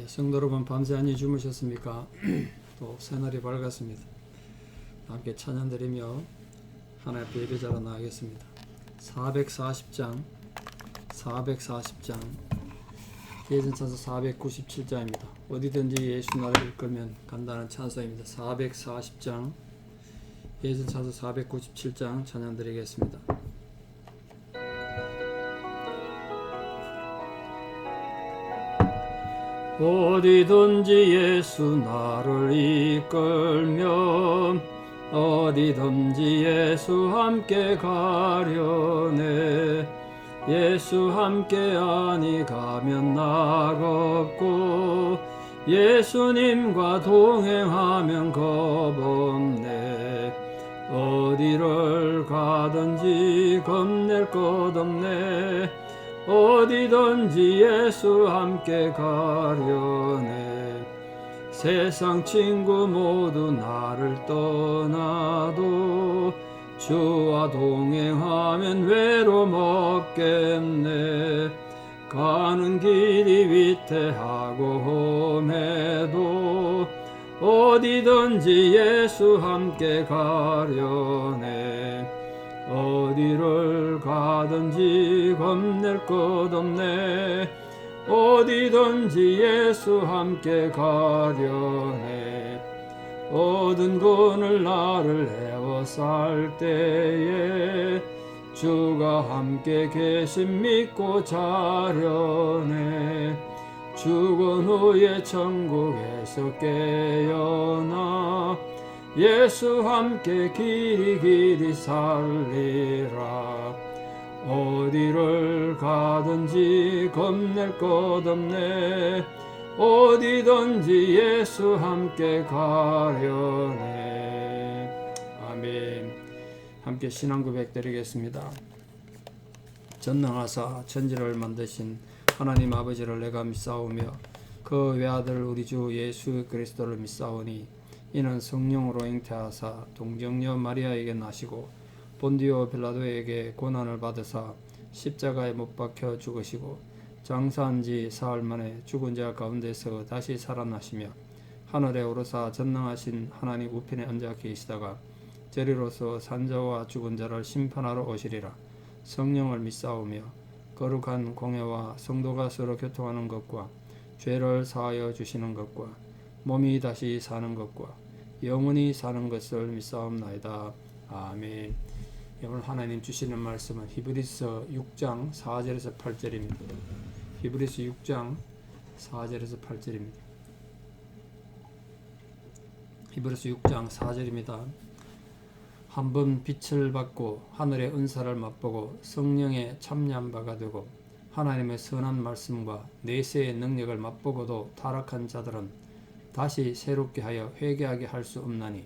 성도 여러분, 밤새 안녕히 주무셨습니까? 또 새날이 밝았습니다. 함께 찬양드리며 하나님 앞에 예배자로 나가겠습니다. 440장 예전찬서 497장입니다. 어디든지 예수 나라를 이끌면 간다는 찬송입니다. 440장 예전찬서 497장 찬양드리겠습니다. 어디든지 예수 나를 이끌면 어디든지 예수 함께 가려네. 예수 함께 아니 가면 낙없고 예수님과 동행하면 겁없네. 어디를 가든지 겁낼 것 없네. 어디든지 예수 함께 가려네. 세상 친구 모두 나를 떠나도 주와 동행하면 외로움 없겠네. 가는 길이 위태하고 험해도 어디든지 예수 함께 가려네. 어디를 가든지 겁낼 것 없네. 어디든지 예수 함께 가려네. 얻은 것을 나를 애워쌀 때에 주가 함께 계심 믿고 자려네. 죽은 후에 천국에서 깨어나 예수 함께 길이 살리라. 어디를 가든지 겁낼 것 없네. 어디든지 예수 함께 가려네. 아멘. 함께 신앙 고백 드리겠습니다. 전능하사 천지를 만드신 하나님 아버지를 내가 믿사오며 그 외아들 우리 주 예수 그리스도를 믿사오니 이는 성령으로 잉태하사 동정녀 마리아에게 나시고 본디오 빌라도에게 고난을 받으사 십자가에 못 박혀 죽으시고 장사한 지 사흘 만에 죽은 자 가운데서 다시 살아나시며 하늘에 오르사 전능하신 하나님 우편에 앉아 계시다가 저리로서 산자와 죽은 자를 심판하러 오시리라. 성령을 믿사오며 거룩한 공회와 성도가 서로 교통하는 것과 죄를 사하여 주시는 것과 몸이 다시 사는 것과 영원히 사는 것을 믿사옵나이다. 아멘. 오늘 하나님 주시는 말씀은 히브리서 6장 4절에서 8절입니다. 히브리서 6장 4절에서 8절입니다. 히브리서 6장 4절입니다. 한번 빛을 받고 하늘의 은사를 맛보고 성령에 참여한 바가 되고 하나님의 선한 말씀과 내세의 능력을 맛보고도 타락한 자들은 다시 새롭게 하여 회개하게 할 수 없나니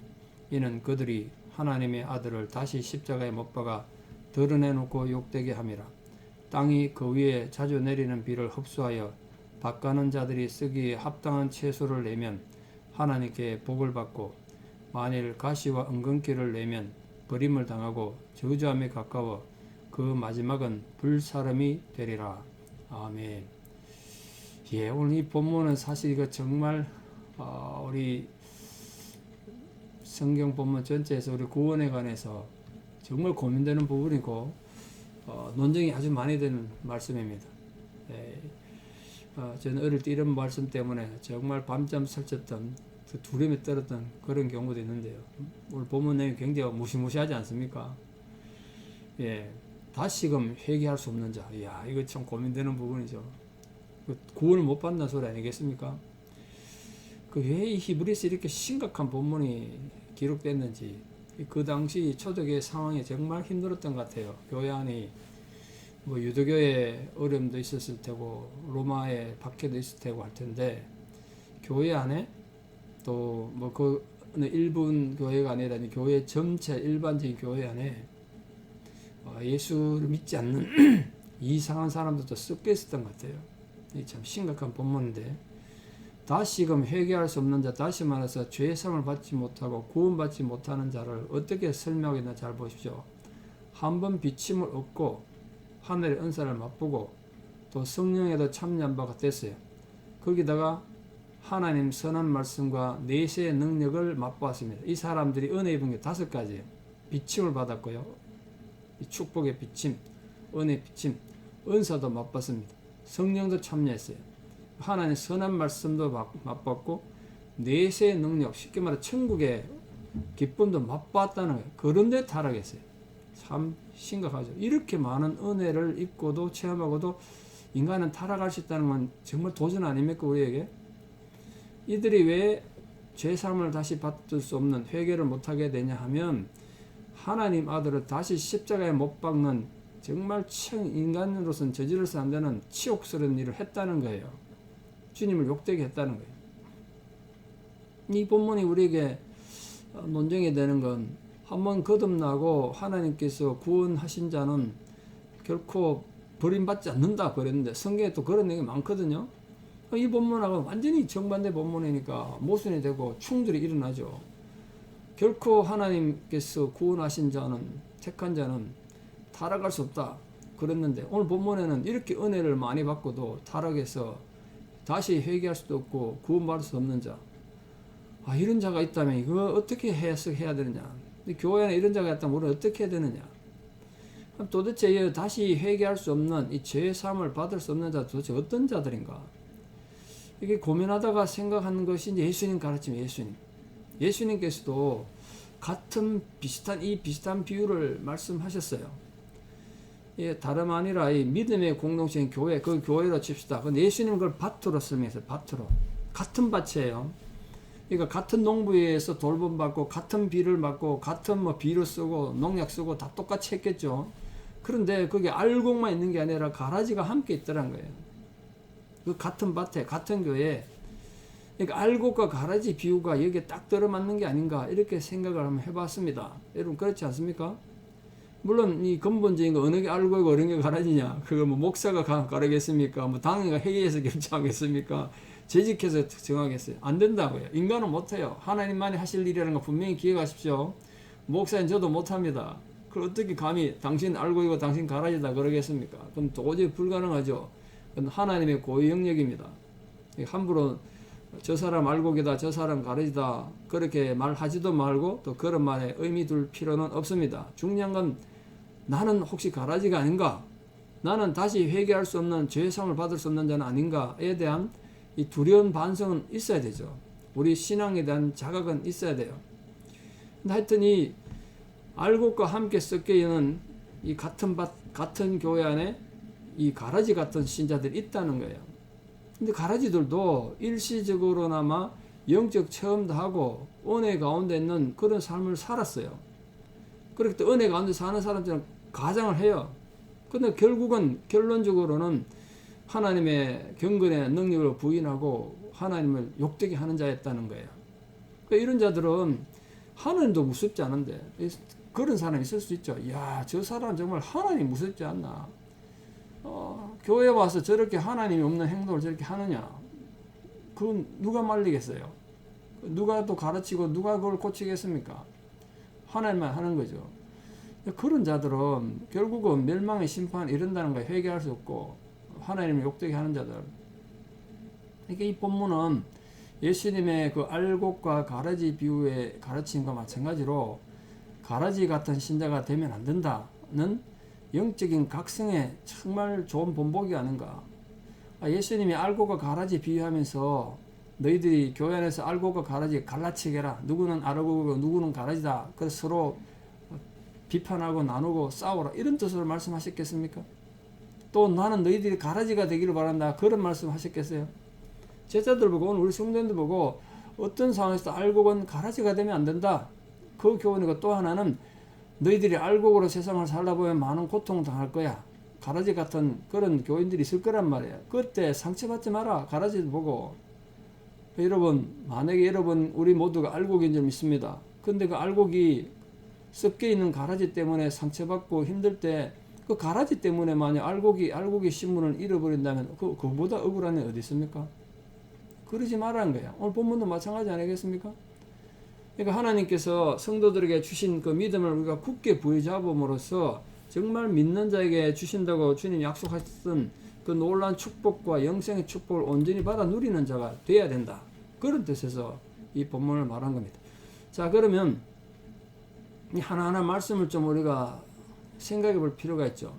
이는 그들이 하나님의 아들을 다시 십자가에 못 박아 드러내놓고 욕되게 함이라. 땅이 그 위에 자주 내리는 비를 흡수하여 밭가는 자들이 쓰기에 합당한 채소를 내면 하나님께 복을 받고 만일 가시와 은근기를 내면 버림을 당하고 저주함에 가까워 그 마지막은 불사름이 되리라. 아멘. 오늘 이 본문은 사실 이거 정말 우리 성경 본문 전체에서 우리 구원에 관해서 정말 고민되는 부분이고 논쟁이 아주 많이 되는 말씀입니다. 저는 어릴 때 이런 말씀 때문에 정말 밤잠 설쳤던 두려움에 떨었던 그런 경우도 있는데요. 오늘 본문 내용이 굉장히 무시무시하지 않습니까? 다시금 회개할 수 없는 자. 이거 참 고민되는 부분이죠. 구원을 못 받는 소리 아니겠습니까? 왜 이 히브리서 이렇게 심각한 본문이 기록됐는지, 그 당시 초대교회 상황이 정말 힘들었던 것 같아요. 교회 안이 유대교의 어려움도 있었을 테고 로마의 박해도 있을 테고 할 텐데, 교회 안에 또 그 일본 교회가 아니라 교회 전체 일반적인 교회 안에 예수를 믿지 않는 이상한 사람들도 섞여 있었던 것 같아요. 이 참 심각한 본문인데, 다시금 회개할 수 없는 자, 다시 말해서 죄사함을 받지 못하고 구원받지 못하는 자를 어떻게 설명하겠나 잘 보십시오. 한번 비침을 얻고 하늘의 은사를 맛보고 또 성령에도 참여한 바가 됐어요. 거기다가 하나님 선한 말씀과 내세의 능력을 맛보았습니다. 이 사람들이 은혜 입은 게 5가지예요. 비침을 받았고요. 이 축복의 비침, 은혜 비침, 은사도 맛봤습니다. 성령도 참여했어요. 하나님 선한 말씀도 맛봤고 내세의 능력, 쉽게 말해 천국의 기쁨도 맛봤다는 거예요. 그런데 타락했어요. 참 심각하죠. 이렇게 많은 은혜를 입고도 체험하고도 인간은 타락할 수 있다는 건 정말 도전 아닙니까, 우리에게? 이들이 왜 죄사함을 다시 받을 수 없는 회개를 못하게 되냐 하면 하나님 아들을 다시 십자가에 못 박는 정말 인간으로서는 저지를서 안 되는 치욕스러운 일을 했다는 거예요. 주님을 욕되게 했다는 거예요. 이 본문이 우리에게 논쟁이 되는 건 한번 거듭나고 하나님께서 구원하신 자는 결코 버림받지 않는다 그랬는데 성경에 또 그런 내용이 많거든요. 이 본문하고 완전히 정반대 본문이니까 모순이 되고 충돌이 일어나죠. 결코 하나님께서 구원하신 자는, 택한 자는 타락할 수 없다 그랬는데 오늘 본문에는 이렇게 은혜를 많이 받고도 타락해서 다시 회개할 수도 없고 구원받을 수 없는 자, 이런 자가 있다면 이거 어떻게 해석해야 되느냐, 교회 안에 이런 자가 있다면 우리는 어떻게 해야 되느냐, 도대체 다시 회개할 수 없는 이 죄사함을 받을 수 없는 자 도대체 어떤 자들인가, 이게 고민하다가 생각하는 것이 이제 예수님 가르침. 예수님께서도 비슷한 비유를 말씀하셨어요. 예, 다름 아니라 이 믿음의 공동체인 교회, 그 교회로 칩시다. 근데 예수님 그걸 밭으로 설명했어요. 밭으로. 같은 밭이에요. 그러니까 같은 농부에서 돌봄받고 같은 비를 맞고 같은 비료 쓰고 농약 쓰고 다 똑같이 했겠죠. 그런데 그게 알곡만 있는 게 아니라 가라지가 함께 있더란 거예요. 그 같은 밭에 같은 교회에. 그러니까 알곡과 가라지 비유가 여기에 딱 들어맞는 게 아닌가 이렇게 생각을 한번 해봤습니다. 여러분 그렇지 않습니까? 물론 이 근본적인 거 어느 게 알곡이고 어느 게 가라지냐, 그거 목사가 가르겠습니까? 당회가 회의해서 결정하겠습니까? 재직해서 정하겠어요? 안 된다고요. 인간은 못해요. 하나님만이 하실 일이라는 거 분명히 기억하십시오. 목사인 저도 못합니다. 그걸 어떻게 감히 당신 알곡이고 당신 가라지다 그러겠습니까? 그럼 도저히 불가능하죠. 그건 하나님의 고유 영역입니다. 함부로 저 사람 알곡이다, 저 사람 가라지다 그렇게 말하지도 말고 또 그런 말에 의미 둘 필요는 없습니다. 중요한 건 나는 혹시 가라지가 아닌가, 나는 다시 회개할 수 없는 죄사함을 받을 수 없는 자는 아닌가에 대한 이 두려운 반성은 있어야 되죠. 우리 신앙에 대한 자각은 있어야 돼요. 근데 하여튼 이 알곡과 함께 섞여 있는 이 같은 밭, 같은 교회 안에 이 가라지 같은 신자들이 있다는 거예요. 근데 가라지들도 일시적으로나마 영적 체험도 하고 은혜 가운데 있는 그런 삶을 살았어요. 그렇기 때문에 은혜 가운데 사는 사람들은 가장을 해요. 근데 결론적으로는 하나님의 경건의 능력을 부인하고 하나님을 욕되게 하는 자였다는 거예요. 그러니까 이런 자들은 하나님도 무섭지 않은데 그런 사람이 있을 수 있죠. 야, 저 사람 정말 하나님 무섭지 않나. 교회 와서 저렇게 하나님이 없는 행동을 저렇게 하느냐. 그건 누가 말리겠어요. 누가 또 가르치고 누가 그걸 고치겠습니까? 하나님만 하는 거죠. 그런 자들은 결국은 멸망의 심판 이른다는 거에 회개할 수 없고 하나님을 욕되게 하는 자들. 그러니까 이 본문은 예수님의 그 알곡과 가라지 비유의 가르침과 마찬가지로 가라지 같은 신자가 되면 안 된다는 영적인 각성에 정말 좋은 본보기 아닌가. 예수님이 알곡과 가라지 비유하면서 너희들이 교회 안에서 알곡과 가라지 갈라치게라. 누구는 알곡이고 누구는 가라지다. 그래서 서로 비판하고 나누고 싸우라. 이런 뜻으로 말씀하셨겠습니까? 또 나는 너희들이 가라지가 되기를 바란다. 그런 말씀 하셨겠어요? 제자들 보고 오늘 우리 성도님들 보고 어떤 상황에서 알곡은 가라지가 되면 안 된다. 그 교훈이고 또 하나는 너희들이 알곡으로 세상을 살다 보면 많은 고통을 당할 거야. 가라지 같은 그런 교인들이 있을 거란 말이에요. 그때 상처받지 마라. 가라지도 보고. 여러분, 만약에 여러분 우리 모두가 알곡인 줄 믿습니다. 근데 그 알곡이 섞여 있는 가라지 때문에 상처받고 힘들 때 그 가라지 때문에 만약 알곡이 신분을 잃어버린다면 그보다 억울한 애 어디 있습니까? 그러지 말라는 거야. 오늘 본문도 마찬가지 아니겠습니까? 그러니까 하나님께서 성도들에게 주신 그 믿음을 우리가 굳게 부여잡음으로써 정말 믿는 자에게 주신다고 주님 약속하셨던 그 놀라운 축복과 영생의 축복을 온전히 받아 누리는 자가 돼야 된다. 그런 뜻에서 이 본문을 말한 겁니다. 자, 그러면 이 하나하나 말씀을 좀 우리가 생각해 볼 필요가 있죠.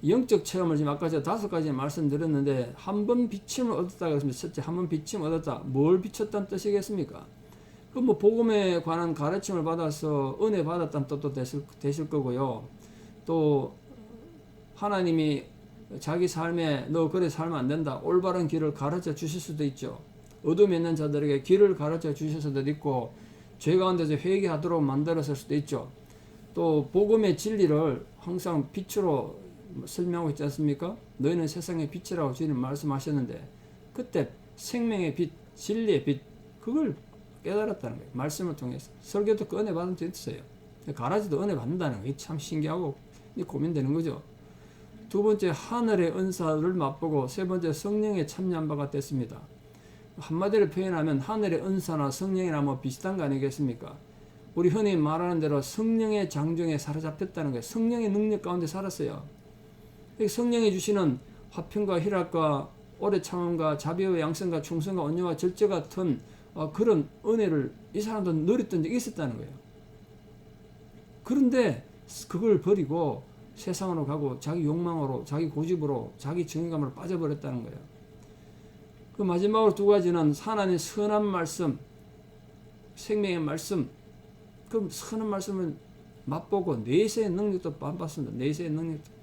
영적 체험을 지금 아까 제가 5가지 말씀드렸는데 한 번 비침을 얻었다 그랬습니다. 첫째, 한 번 비침 얻었다. 뭘 비쳤다는 뜻이겠습니까? 그 뭐 복음에 관한 가르침을 받아서 은혜 받았다는 뜻도 되실 거고요. 또 하나님이 자기 삶에 너 그래 살면 안 된다. 올바른 길을 가르쳐 주실 수도 있죠. 어둠에 있는 자들에게 길을 가르쳐 주실 수도 있고 죄 가운데서 회개하도록 만들었을 수도 있죠. 또 복음의 진리를 항상 빛으로 설명하고 있지 않습니까? 너희는 세상의 빛이라고 주님 말씀하셨는데 그때 생명의 빛, 진리의 빛 그걸 깨달았다는 거예요. 말씀을 통해서. 설교도 그 은혜 받은 적 있어요. 가라지도 은혜 받는다는 게 참 신기하고 고민되는 거죠. 두 번째, 하늘의 은사를 맛보고 세 번째, 성령에 참여한 바가 됐습니다. 한마디로 표현하면 하늘의 은사나 성령이나 뭐 비슷한 거 아니겠습니까? 우리 흔히 말하는 대로 성령의 장중에 사로잡혔다는 거예요. 성령의 능력 가운데 살았어요. 성령이 주시는 화평과 희락과 오래 참음과 자비와 양성과 충성과 온유와 절제 같은 그런 은혜를 이 사람도 누렸던 적이 있었다는 거예요. 그런데 그걸 버리고 세상으로 가고 자기 욕망으로, 자기 고집으로, 자기 정의감으로 빠져버렸다는 거예요. 그 마지막으로 2가지는 하나님의 선한 말씀, 생명의 말씀, 그 선한 말씀을 맛보고 내세의 능력도 맛봤습니다. 내세의 능력도.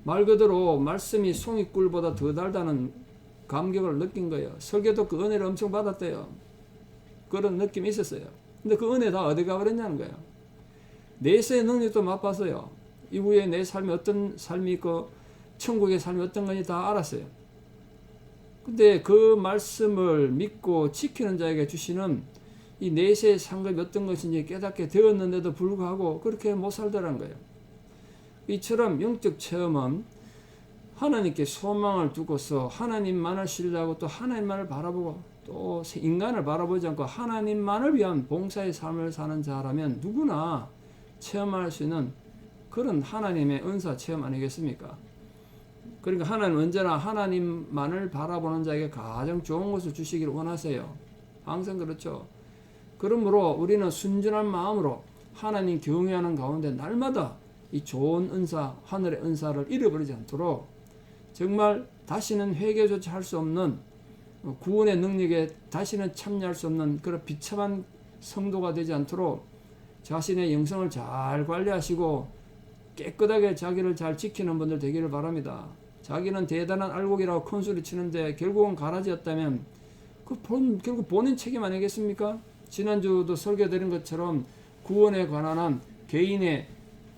말 그대로 말씀이 송이꿀보다 더 달다는 감격을 느낀 거예요. 설교도 그 은혜를 엄청 받았대요. 그런 느낌이 있었어요. 근데 그 은혜 다 어디 가버렸냐는 거예요. 내세의 능력도 맛봤어요. 이후에 내 삶이 어떤 삶이 있고 천국의 삶이 어떤 건지 다 알았어요. 근데 그 말씀을 믿고 지키는 자에게 주시는 이 내세의 상급이 어떤 것인지 깨닫게 되었는데도 불구하고 그렇게 못 살더라는 거예요. 이처럼 영적 체험은 하나님께 소망을 두고서 하나님만을 신뢰하고 또 하나님만을 바라보고 또 인간을 바라보지 않고 하나님만을 위한 봉사의 삶을 사는 자라면 누구나 체험할 수 있는 그런 하나님의 은사 체험 아니겠습니까? 그러니까 하나님 언제나 하나님만을 바라보는 자에게 가장 좋은 것을 주시기를 원하세요. 항상 그렇죠. 그러므로 우리는 순전한 마음으로 하나님 경외하는 가운데 날마다 이 좋은 은사, 하늘의 은사를 잃어버리지 않도록 정말 다시는 회개조차 할 수 없는 구원의 능력에 다시는 참여할 수 없는 그런 비참한 성도가 되지 않도록 자신의 영성을 잘 관리하시고 깨끗하게 자기를 잘 지키는 분들 되기를 바랍니다. 자기는 대단한 알곡이라고 큰 소리 치는데 결국은 가라지였다면 결국 본인 책임 아니겠습니까? 지난주도 설교드린 것처럼 구원에 관한 한 개인의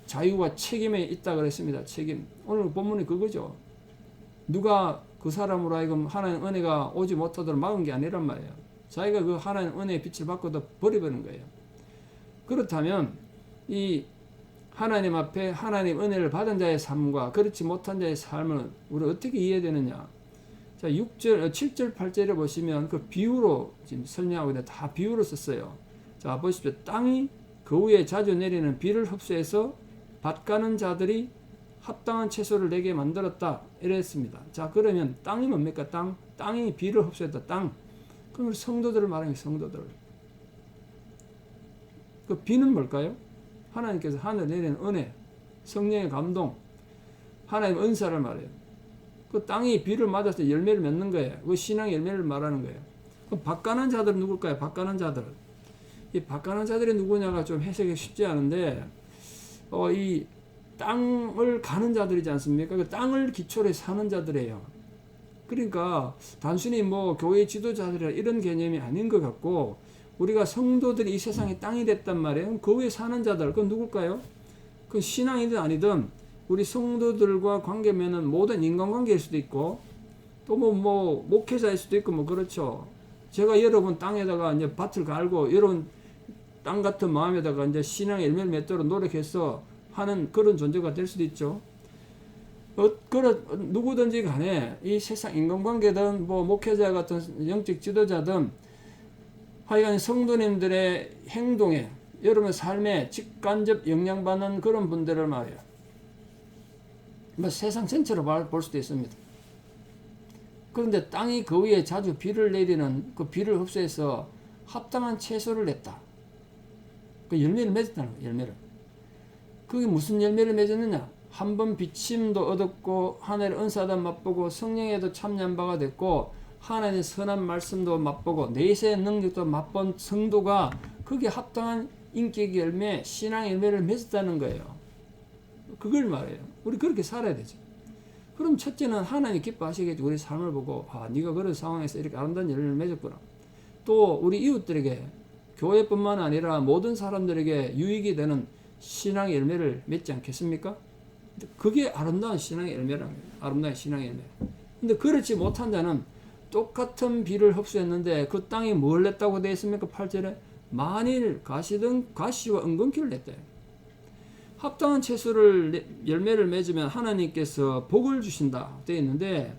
자유와 책임에 있다 그랬습니다. 책임. 오늘 본문이 그거죠. 누가 그 사람으로 하여금 하나님 은혜가 오지 못하도록 막은 게 아니란 말이에요. 자기가 그 하나님 은혜의 빛을 받고도 버려버린 거예요. 그렇다면 이 하나님 앞에 하나님 은혜를 받은 자의 삶과 그렇지 못한 자의 삶을 우리 어떻게 이해되느냐. 자, 7절, 8절에 보시면 그 비유로 지금 설명하고 있는데 다 비유로 썼어요. 자, 보십시오. 땅이 그 위에 자주 내리는 비를 흡수해서 밭 가는 자들이 합당한 채소를 내게 만들었다. 이랬습니다. 자, 그러면 땅이 뭡니까? 땅이 비를 흡수했다. 땅. 그럼 성도들을 말하는 게 성도들. 그 비는 뭘까요? 하나님께서 하늘 내리는 은혜, 성령의 감동, 하나님의 은사를 말해요. 그 땅이 비를 맞아서 열매를 맺는 거예요. 그 신앙의 열매를 말하는 거예요. 그럼 밭 가는 자들은 누굴까요? 밭 가는 자들. 이 밭 가는 자들이 누구냐가 좀 해석이 쉽지 않은데, 이 땅을 가는 자들이지 않습니까? 그 땅을 기초로 사는 자들이에요. 그러니까 단순히 뭐 교회 지도자들이라 이런 개념이 아닌 것 같고, 우리가 성도들이 이 세상의 땅이 됐단 말이에요. 그 위에 사는 자들, 그건 누굴까요? 그 신앙이든 아니든 우리 성도들과 관계 맺는 모든 인간관계일 수도 있고, 또 뭐 목회자일 수도 있고, 뭐 그렇죠. 제가 여러분 땅에다가 이제 밭을 갈고 여러분 땅 같은 마음에다가 이제 신앙의 열매를 맺도록 노력해서 하는 그런 존재가 될 수도 있죠. 누구든지 간에 이 세상 인간관계든 뭐 목회자 같은 영적 지도자든 하여간 성도님들의 행동에 여러분의 삶에 직간접 영향받는 그런 분들을 말해요. 뭐 세상 전체로 볼 수도 있습니다. 그런데 땅이 그 위에 자주 비를 내리는 그 비를 흡수해서 합당한 채소를 냈다. 그 열매를 맺었다는 거예요. 열매를. 그게 무슨 열매를 맺었느냐? 한번 비침도 얻었고 하늘의 은사도 맛보고 성령에도 참여한 바가 됐고 하나님의 선한 말씀도 맛보고 내세의 능력도 맛본 성도가 그게 합당한 인격의 열매, 신앙의 열매를 맺었다는 거예요. 그걸 말해요. 우리 그렇게 살아야 되죠. 그럼 첫째는 하나님 기뻐하시겠죠. 우리 삶을 보고 네가 그런 상황에서 이렇게 아름다운 열매를 맺었구나. 또 우리 이웃들에게 교회뿐만 아니라 모든 사람들에게 유익이 되는 신앙의 열매를 맺지 않겠습니까? 그게 아름다운 신앙의 열매라는 거예요. 아름다운 신앙의 열매. 근데 그렇지 못한 자는 똑같은 비를 흡수했는데 그 땅이 뭘 냈다고 되어 있습니까? 8절에 만일 가시든 가시와 은근키를 냈대요. 합당한 채소를 열매를 맺으면 하나님께서 복을 주신다 되어 있는데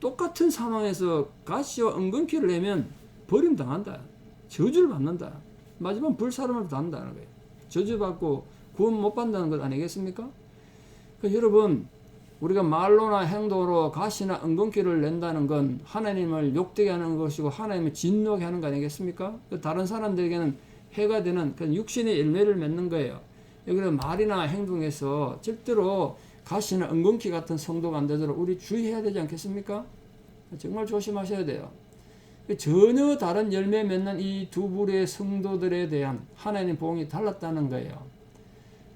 똑같은 상황에서 가시와 은근키를 내면 버림당한다. 저주를 받는다. 마지막 불사름을 당한다는 거예요. 저주받고 구원 못 받는다는 것 아니겠습니까? 여러분 우리가 말로나 행동으로 가시나 은근키를 낸다는 건 하나님을 욕되게 하는 것이고 하나님을 진노하게 하는 거 아니겠습니까? 다른 사람들에게는 해가 되는 그 육신의 열매를 맺는 거예요. 그래서 말이나 행동에서 절대로 가시나 은근키 같은 성도가 안 되도록 우리 주의해야 되지 않겠습니까? 정말 조심하셔야 돼요. 전혀 다른 열매 맺는 이 두 부류의 성도들에 대한 하나님 보응이 달랐다는 거예요.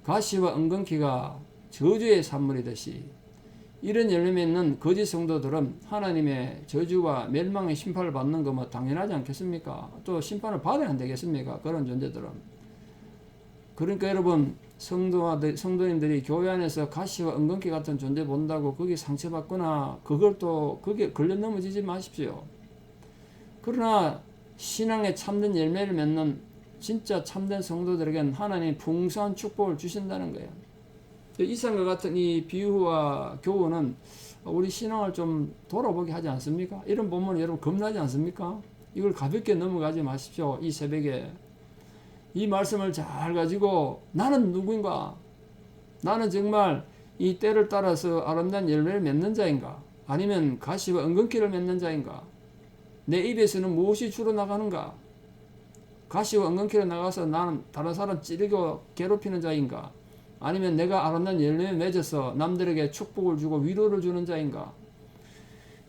가시와 은근키가 저주의 산물이듯이 이런 열매 맺는 거짓 성도들은 하나님의 저주와 멸망의 심판을 받는 거 뭐 당연하지 않겠습니까? 또 심판을 받아야 안 되겠습니까? 그런 존재들은. 그러니까 여러분 성도님들이 교회 안에서 가시와 은근키 같은 존재 본다고 거기 상처받거나 그걸 또 거기에 걸려 넘어지지 마십시오. 그러나 신앙의 참된 열매를 맺는 진짜 참된 성도들에게는 하나님이 풍성한 축복을 주신다는 거예요. 이상과 같은 이 비유와 교훈은 우리 신앙을 좀 돌아보게 하지 않습니까? 이런 본문 여러분 겁나지 않습니까? 이걸 가볍게 넘어가지 마십시오. 이 새벽에 이 말씀을 잘 가지고 나는 누구인가? 나는 정말 이 때를 따라서 아름다운 열매를 맺는 자인가? 아니면 가시와 은근키를 맺는 자인가? 내 입에서는 무엇이 주로 나가는가? 가시와 은근키를 나가서 나는 다른 사람 찌르고 괴롭히는 자인가? 아니면 내가 아름다운 열매를 맺어서 남들에게 축복을 주고 위로를 주는 자인가?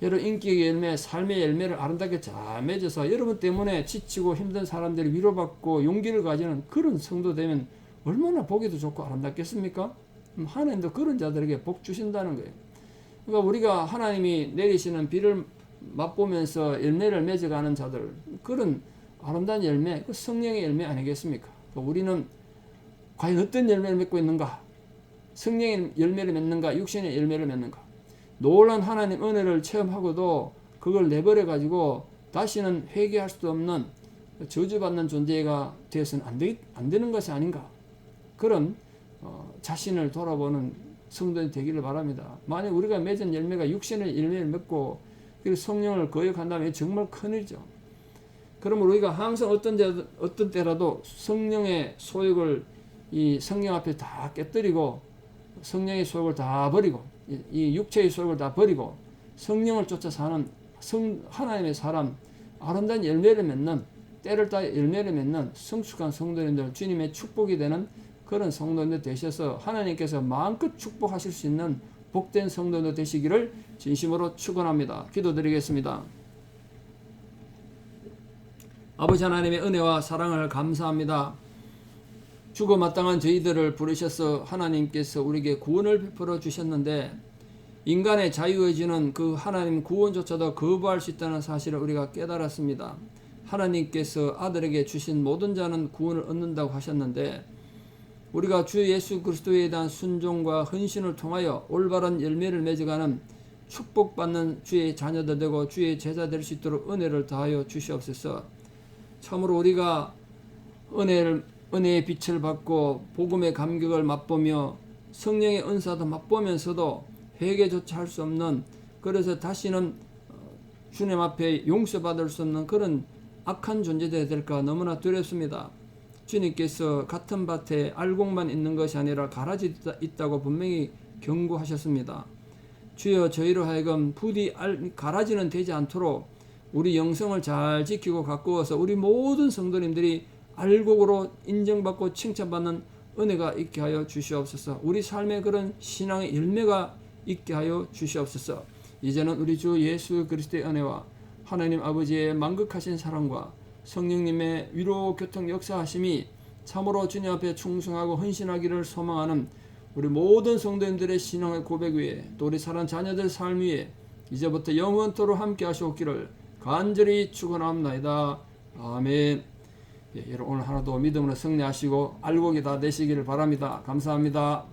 여러분 인격의 열매, 삶의 열매를 아름답게 잘 맺어서 여러분 때문에 지치고 힘든 사람들이 위로받고 용기를 가지는 그런 성도 되면 얼마나 보기도 좋고 아름답겠습니까? 하나님도 그런 자들에게 복 주신다는 거예요. 그러니까 우리가 하나님이 내리시는 비를 맛보면서 열매를 맺어가는 자들, 그런 아름다운 열매, 그 성령의 열매 아니겠습니까? 우리는 과연 어떤 열매를 맺고 있는가? 성령의 열매를 맺는가? 육신의 열매를 맺는가? 놀란 하나님 은혜를 체험하고도 그걸 내버려 가지고 다시는 회개할 수도 없는 저주받는 존재가 되어서는 안 되는 것이 아닌가? 그런 자신을 돌아보는 성도이 되기를 바랍니다. 만약 우리가 맺은 열매가 육신의 열매를 맺고 그리고 성령을 거역한다면 정말 큰일이죠. 그러므로 우리가 항상 어떤 때라도 성령의 소욕을 이 성령 앞에 다 깨뜨리고 성령의 소욕을 다 버리고 이 육체의 소욕을 다 버리고 성령을 쫓아 사는 하나님의 사람, 아름다운 열매를 맺는 때를 따라 열매를 맺는 성숙한 성도님들, 주님의 축복이 되는 그런 성도님들 되셔서 하나님께서 마음껏 축복하실 수 있는 복된 성도들 되시기를 진심으로 축원합니다. 기도드리겠습니다. 아버지 하나님의 은혜와 사랑을 감사합니다. 죽어 마땅한 저희들을 부르셔서 하나님께서 우리에게 구원을 베풀어 주셨는데 인간의 자유의지는 그 하나님 구원조차도 거부할 수 있다는 사실을 우리가 깨달았습니다. 하나님께서 아들에게 주신 모든 자는 구원을 얻는다고 하셨는데 우리가 주 예수 그리스도에 대한 순종과 헌신을 통하여 올바른 열매를 맺어가는 축복받는 주의 자녀들 되고 주의 제자 될 수 있도록 은혜를 다하여 주시옵소서. 참으로 우리가 은혜의 빛을 받고 복음의 감격을 맛보며 성령의 은사도 맛보면서도 회개조차 할 수 없는, 그래서 다시는 주님 앞에 용서받을 수 없는 그런 악한 존재가 될까 너무나 두렵습니다. 주님께서 같은 밭에 알곡만 있는 것이 아니라 가라지 있다고 분명히 경고하셨습니다. 주여 저희로 하여금 부디 가라지는 되지 않도록 우리 영성을 잘 지키고 가꾸어서 우리 모든 성도님들이 알곡으로 인정받고 칭찬받는 은혜가 있게 하여 주시옵소서. 우리 삶에 그런 신앙의 열매가 있게 하여 주시옵소서. 이제는 우리 주 예수 그리스도의 은혜와 하나님 아버지의 만극하신 사랑과 성령님의 위로 교통 역사하심이 참으로 주님 앞에 충성하고 헌신하기를 소망하는 우리 모든 성도님들의 신앙의 고백 위에 또 우리 사랑 자녀들 삶 위에 이제부터 영원토록 함께 하시옵기를 간절히 축원합니다. 아멘. 여러분 오늘 하나도 믿음으로 승리하시고 알곡이 다 되시기를 바랍니다. 감사합니다.